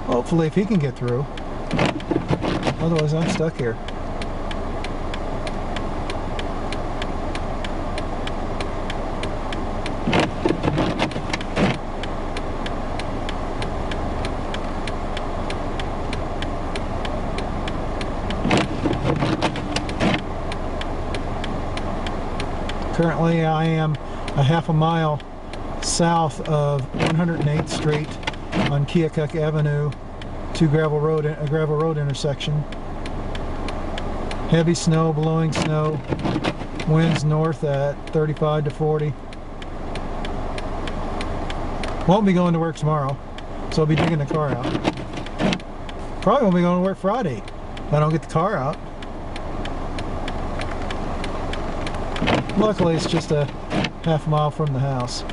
Hopefully if he can get through. Otherwise I'm stuck here. Currently I am a half a mile south of 108th Street on Keokuk Avenue to a gravel road intersection. Heavy snow, blowing snow, winds north at 35 to 40. Won't be going to work tomorrow, so I'll be digging the car out. Probably won't be going to work Friday if I don't get the car out. Luckily it's just a half mile from the house.